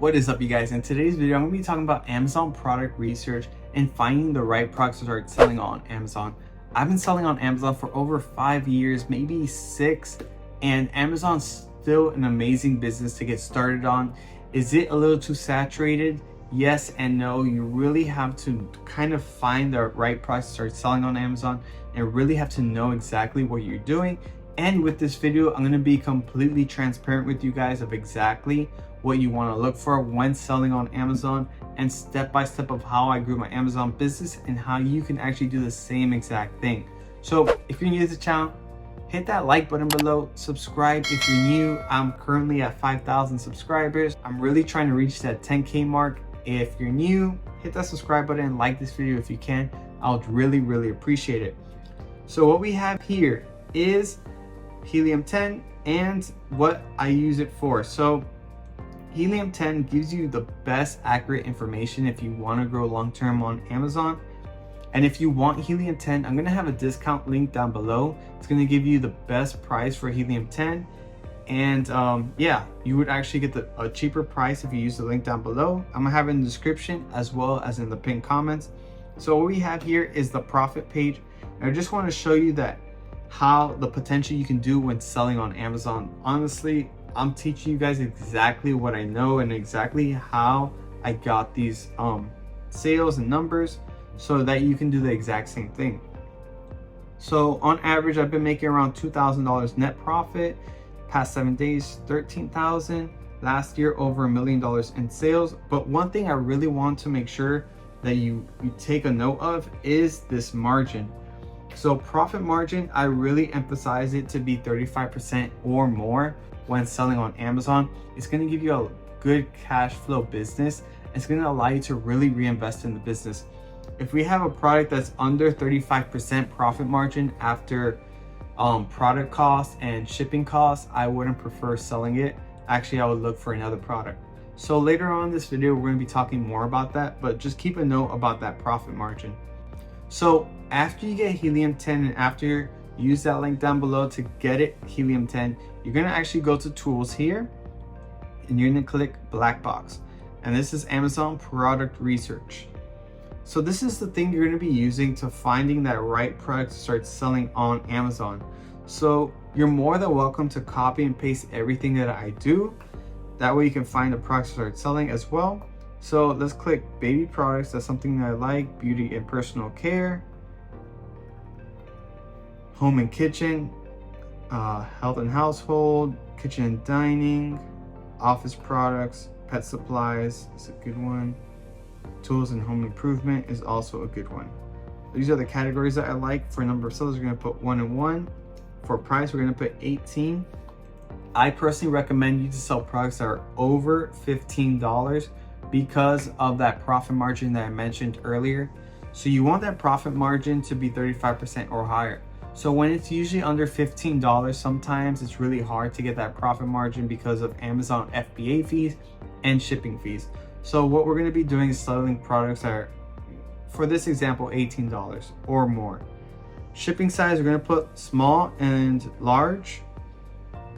What is up, you guys? In today's video, I'm going to be talking about Amazon product research and finding the right products to start selling on Amazon. I've been selling on Amazon for over 5 years, maybe 6, and Amazon's still an amazing business to get started on. Is it a little too saturated? Yes and no. You really have to kind of find the right products to start selling on Amazon and really have to know exactly what you're doing. And with this video, I'm going to be completely transparent with you guys of exactly what you want to look for when selling on Amazon, and step by step of how I grew my Amazon business and how you can actually do the same exact thing. So if you're new to the channel, hit that like button below, subscribe if you're new. I'm currently at 5,000 subscribers. I'm really trying to reach that 10K mark. If you're new, hit that subscribe button and like this video if you can. I would really appreciate it. So what we have here is Helium 10 and what I use it for. So Helium 10 gives you the best accurate information if you want to grow long-term on Amazon. And if you want Helium 10, I'm going to have a discount link down below. It's going to give you the best price for Helium 10. And yeah, you would actually get a cheaper price if you use the link down below. I'm going to have it in the description as well as in the pinned comments. So what we have here is the profit page. And I just want to show you that how the potential you can do when selling on Amazon. Honestly, I'm teaching you guys exactly what I know and exactly how I got these sales and numbers so that you can do the exact same thing. So on average, I've been making around $2,000 net profit. Past 7 days, $13,000. Last year, over $1 million in sales. But one thing I really want to make sure that you take a note of is this margin. So profit margin, I really emphasize it to be 35% or more when selling on Amazon. It's going to give you a good cash flow business. It's going to allow you to really reinvest in the business. If we have a product that's under 35% profit margin after product costs and shipping costs, I wouldn't prefer selling it. Actually, I would look for another product. So later on in this video, we're going to be talking more about that, but just keep a note about that profit margin. So after you get Helium 10 and after you use that link down below to get it, Helium 10, you're going to actually go to tools here and you're going to click black box. And this is Amazon product research. So this is the thing you're going to be using to finding that right product to start selling on Amazon. So you're more than welcome to copy and paste everything that I do. That way you can find the products to start selling as well. So let's click baby products. That's something that I like. Beauty and personal care, home and kitchen, health and household, kitchen and dining, office products, pet supplies is a good one. Tools and home improvement is also a good one. These are the categories that I like. For number of sellers, we're going to put 1 and 1. For price, we're going to put 18. I personally recommend you to sell products that are over $15 because of that profit margin that I mentioned earlier. So you want that profit margin to be 35% or higher. So when it's usually under $15, sometimes it's really hard to get that profit margin because of Amazon FBA fees and shipping fees. So what we're going to be doing is selling products that are, for this example, $18 or more. Shipping size, we're going to put small and large.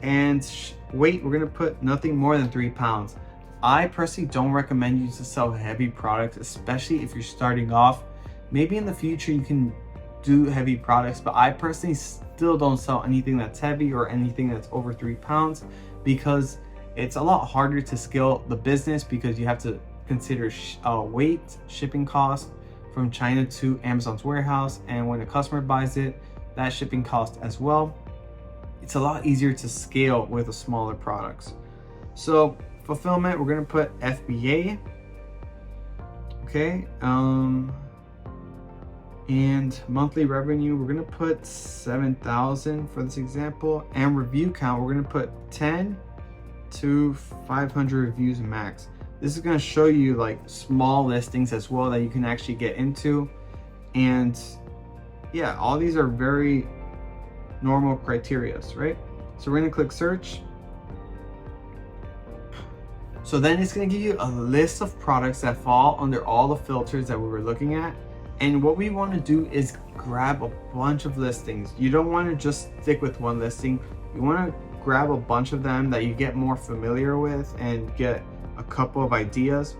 And weight, we're going to put nothing more than 3 pounds. I personally don't recommend you to sell heavy products, especially if you're starting off. Maybe in the future you can do heavy products, but I personally still don't sell anything that's heavy or anything that's over 3 pounds because it's a lot harder to scale the business because you have to consider weight, shipping cost from China to Amazon's warehouse, and when a customer buys it, that shipping cost as well. It's a lot easier to scale with the smaller products. So fulfillment, we're going to put FBA. Okay. And monthly revenue, we're going to put 7,000 for this example. And review count, we're going to put 10 to 500 reviews max. This is going to show you like small listings as well that you can actually get into. And yeah, all these are very normal criteria, right? So we're going to click search. So then it's going to give you a list of products that fall under all the filters that we were looking at. And what we want to do is grab a bunch of listings. You don't want to just stick with one listing. You want to grab a bunch of them that you get more familiar with and get a couple of ideas.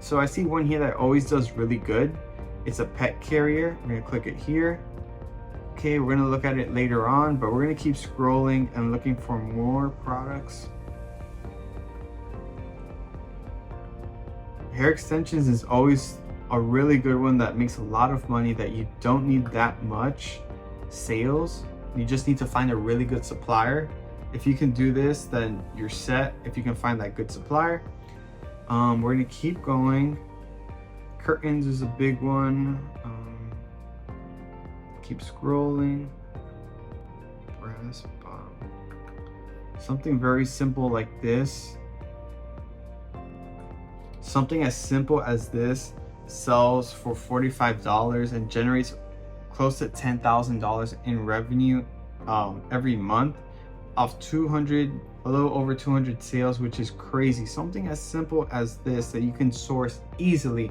So I see one here that always does really good. It's a pet carrier. We're gonna click it here. Okay, we're gonna look at it later on, but we're gonna keep scrolling and looking for more products. Hair extensions is always a really good one that makes a lot of money, that you don't need that much sales. You just need to find a really good supplier. If you can do this, then you're set. If you can find that good supplier. We're gonna keep going. Curtains is a big one. Keep scrolling. Brass bottom. Something very simple like this. Something as simple as this sells for $45 and generates close to $10,000 in revenue every month off a little over 200 sales, which is crazy. Something as simple as this that you can source easily.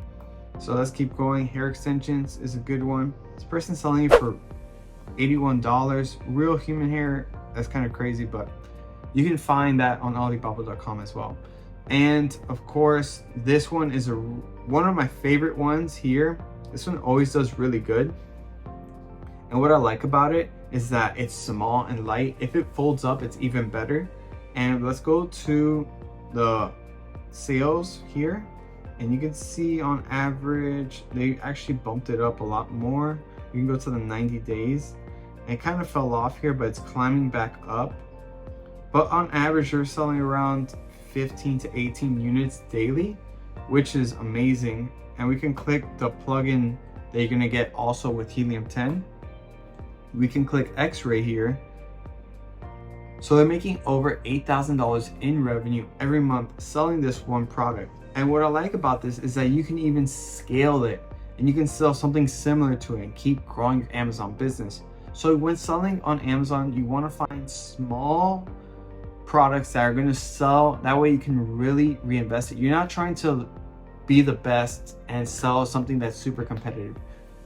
So let's keep going. Hair extensions is a good one. This person's selling it for $81. Real human hair, that's kind of crazy, but you can find that on alibaba.com as well. And of course, this one is one of my favorite ones here. This one always does really good. And what I like about it is that it's small and light. If it folds up, it's even better. And let's go to the sales here. And you can see on average, they actually bumped it up a lot more. You can go to the 90 days. And it kind of fell off here, but it's climbing back up. But on average, they're selling around 15 to 18 units daily, which is amazing. And we can click the plugin that you're gonna get also with Helium 10. We can click X-ray here. So they're making over $8,000 in revenue every month selling this one product. And what I like about this is that you can even scale it and you can sell something similar to it and keep growing your Amazon business. So when selling on Amazon, you want to find small products that are going to sell. That way you can really reinvest it. You're not trying to be the best and sell something that's super competitive.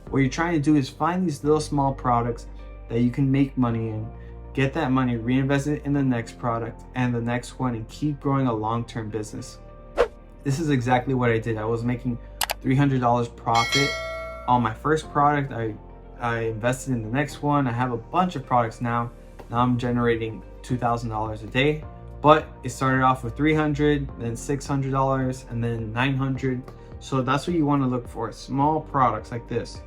What you're trying to do is find these little small products that you can make money in, get that money, reinvest it in the next product and the next one, and keep growing a long-term business. This is exactly what I did. I was making $300 profit on my first product. I invested in the next one. I have a bunch of products now. Now I'm generating $2,000 a day, but it started off with $300, then $600, and then $900. So that's what you want to look for, small products like this.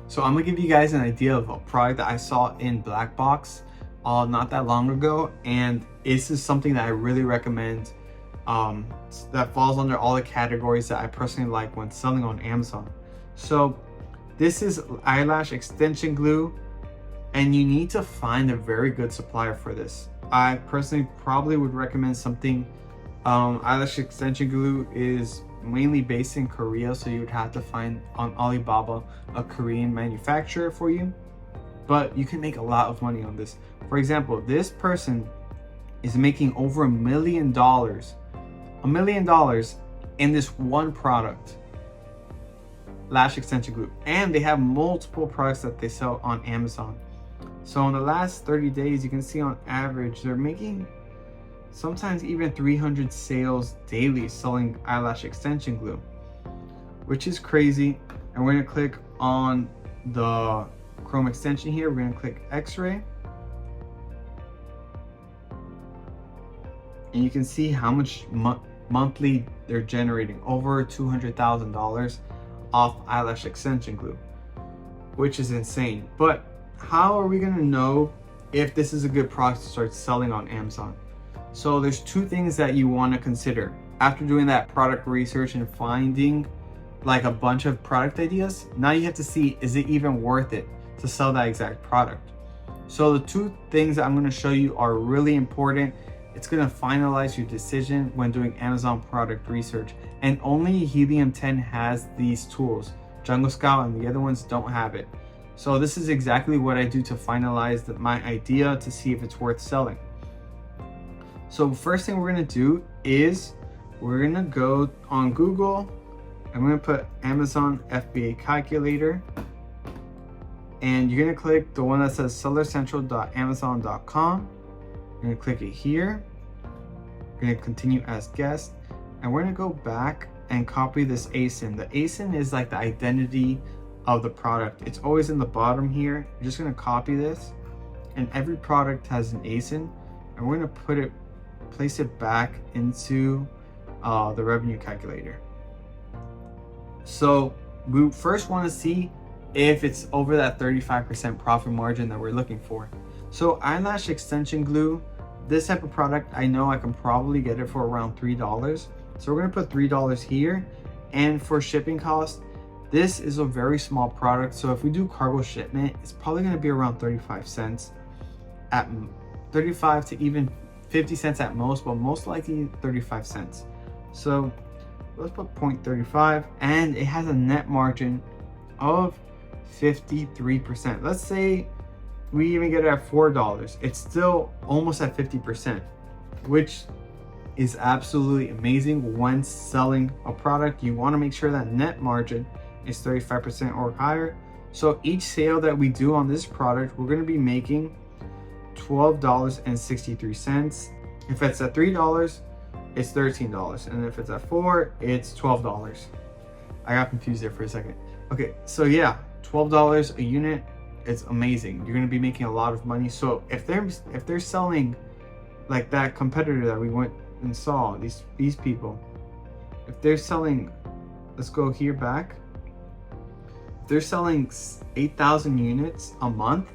So I'm gonna give you guys an idea of a product that I saw in Black Box not that long ago, and this is something that I really recommend. That falls under all the categories that I personally like when selling on Amazon. So this is eyelash extension glue, and you need to find a very good supplier for this. I personally probably would recommend something. Eyelash extension glue is mainly based in Korea, so you would have to find on Alibaba a Korean manufacturer for you, but you can make a lot of money on this. For example, this person is making over $1 million in this one product, lash extension glue, and they have multiple products that they sell on Amazon. So in the last 30 days, you can see on average they're making sometimes even 300 sales daily selling eyelash extension glue, which is crazy. And we're gonna click on the Chrome extension here. We're gonna click X-ray, and you can see how much monthly they're generating, over $200,000 off eyelash extension glue, which is insane. But how are we gonna know if this is a good product to start selling on Amazon? So there's two things that you want to consider after doing that product research and finding like a bunch of product ideas. Now you have to see, is it even worth it to sell that exact product? So the two things that I'm going to show you are really important. It's going to finalize your decision when doing Amazon product research, and only Helium 10 has these tools. 𝗏𝘂𝗲 and the other ones don't have it. So this is exactly what I do to finalize my idea to see if it's worth selling. So first thing we're gonna do is we're gonna go on Google. I'm gonna put Amazon FBA calculator, and you're gonna click the one that says sellercentral.amazon.com. You're gonna click it here. You're gonna continue as guest, and we're gonna go back and copy this ASIN. The ASIN is like the identity of the product. It's always in the bottom here. You're just gonna copy this, and every product has an ASIN, and we're gonna place it back into the revenue calculator. So we first want to see if it's over that 35% profit margin that we're looking for. So eyelash extension glue, this type of product, I know I can probably get it for around $3. So we're gonna put $3 here. And for shipping cost, this is a very small product. So if we do cargo shipment, it's probably gonna be around 35 cents, at 35 to even 50 cents at most, but most likely 35 cents. So let's put 0.35, and it has a net margin of 53%. Let's say we even get it at $4. It's still almost at 50%, which is absolutely amazing when selling a product. You want to make sure that net margin is 35% or higher. So each sale that we do on this product, we're going to be making $12.63. If it's at $3, it's $13, and if it's at $4, it's $12. I got confused there for a second. Okay, so yeah, $12 a unit, it's amazing. You're gonna be making a lot of money. So if they're selling like that competitor that we went and saw, these people, if they're selling, let's go here back. If they're selling 8,000 units a month,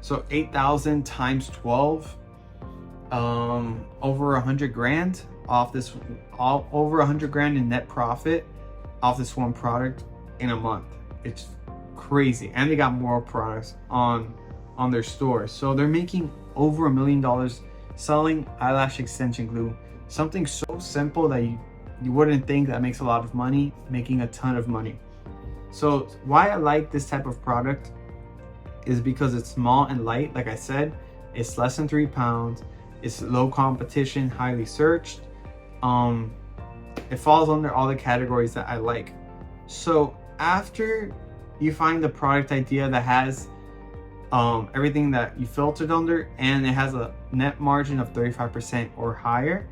so 8,000 times 12, over 100 grand off this, over 100 grand in net profit off this one product in a month. It's crazy. And they got more products on their store. So they're making over $1 million selling eyelash extension glue. Something so simple that you wouldn't think that makes a lot of money, making a ton of money. So why I like this type of product is because it's small and light. Like I said, it's less than 3 pounds. It's low competition, highly searched. It falls under all the categories that I like. So after you find the product idea that has everything that you filtered under, and it has a net margin of 35% or higher,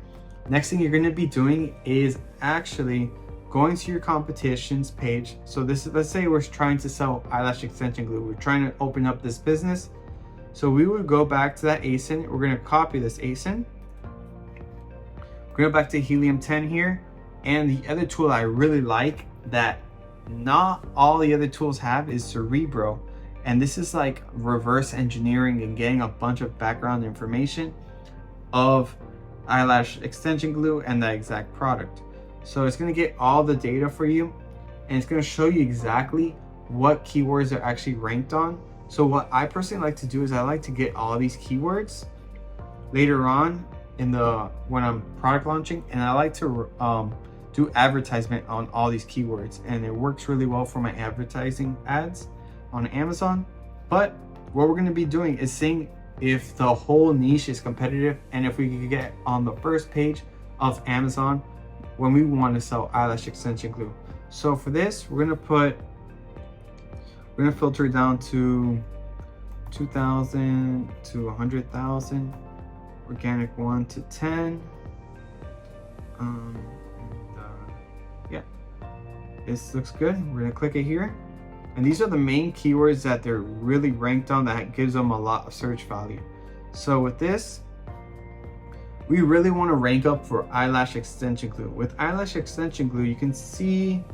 next thing you're going to be doing is actually going to your competitions page. So this is, let's say we're trying to sell eyelash extension glue. We're trying to open up this business. So we would go back to that ASIN. We're going to copy this ASIN. We're going back to Helium 10 here. And the other tool I really like that not all the other tools have is Cerebro. And this is like reverse engineering and getting a bunch of background information of eyelash extension glue and the exact product. So it's going to get all the data for you, and it's going to show you exactly what keywords are actually ranked on. So what I personally like to do is I like to get all these keywords later on in when I'm product launching, and I like to do advertisement on all these keywords, and it works really well for my advertising ads on Amazon. But what we're going to be doing is seeing if the whole niche is competitive, and if we can get on the first page of Amazon when we want to sell eyelash extension glue. So for this, we're going to filter it down to 2,000 to 100,000, organic 1 to 10. Yeah, this looks good. We're going to click it here. And these are the main keywords that they're really ranked on, that gives them a lot of search value. So with this, we really want to rank up for eyelash extension glue. With eyelash extension glue, you can see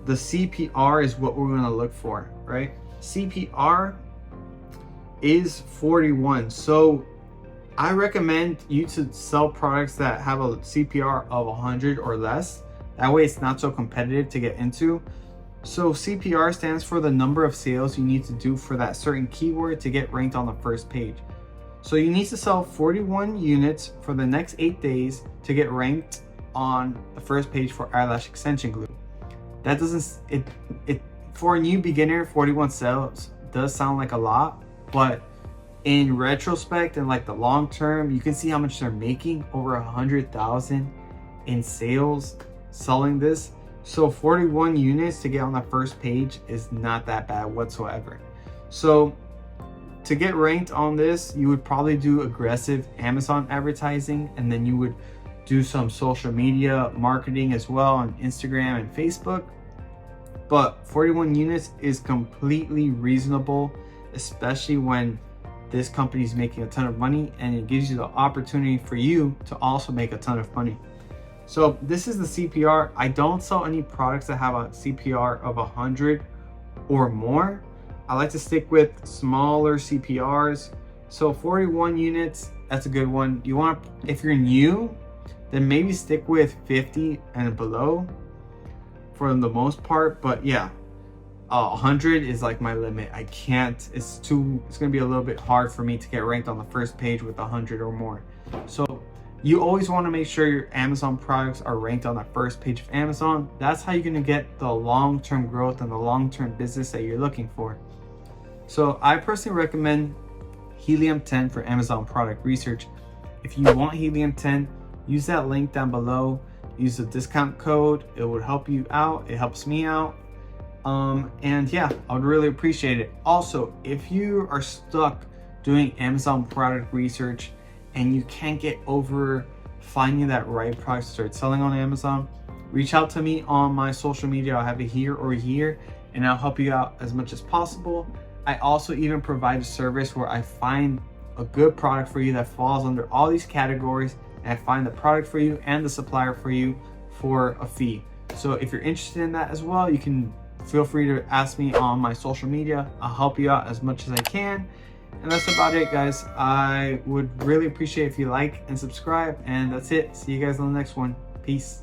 the CPR is what we're going to look for, right? CPR is 41. So I recommend you to sell products that have a CPR of 100 or less. That way it's not so competitive to get into. So CPR stands for the number of sales you need to do for that certain keyword to get ranked on the first page. So you need to sell 41 units for the next 8 days to get ranked on the first page for eyelash extension glue. That doesn't, for a new beginner, 41 sales does sound like a lot, but in retrospect and like the long term, you can see how much they're making, over 100,000 in sales selling this. So 41 units to get on the first page is not that bad whatsoever. So to get ranked on this, you would probably do aggressive Amazon advertising, and then you would do some social media marketing as well on Instagram and Facebook. But 41 units is completely reasonable, especially when this company is making a ton of money, and it gives you the opportunity for you to also make a ton of money. So this is the CPR. I don't sell any products that have a CPR of 100 or more. I like to stick with smaller CPRs. So 41 units, that's a good one. You want, if you're new, then maybe stick with 50 and below for the most part. But yeah, 100 is like my limit. I can't, it's gonna be a little bit hard for me to get ranked on the first page with 100 or more. So you always want to make sure your Amazon products are ranked on the first page of Amazon. That's how you're gonna get the long-term growth and the long-term business that you're looking for. So I personally recommend Helium 10 for Amazon product research. If you want Helium 10, use that link down below. Use the discount code. It would help you out. It helps me out. And yeah, I would really appreciate it. Also, if you are stuck doing Amazon product research and you can't get over finding that right product to start selling on Amazon, reach out to me on my social media. I'll have it here or here, and I'll help you out as much as possible. I also even provide a service where I find a good product for you that falls under all these categories, and I find the product for you and the supplier for you for a fee. So if you're interested in that as well, you can feel free to ask me on my social media. I'll help you out as much as I can. And that's about it, guys. I would really appreciate if you like and subscribe, and that's it. See you guys on the next one. Peace.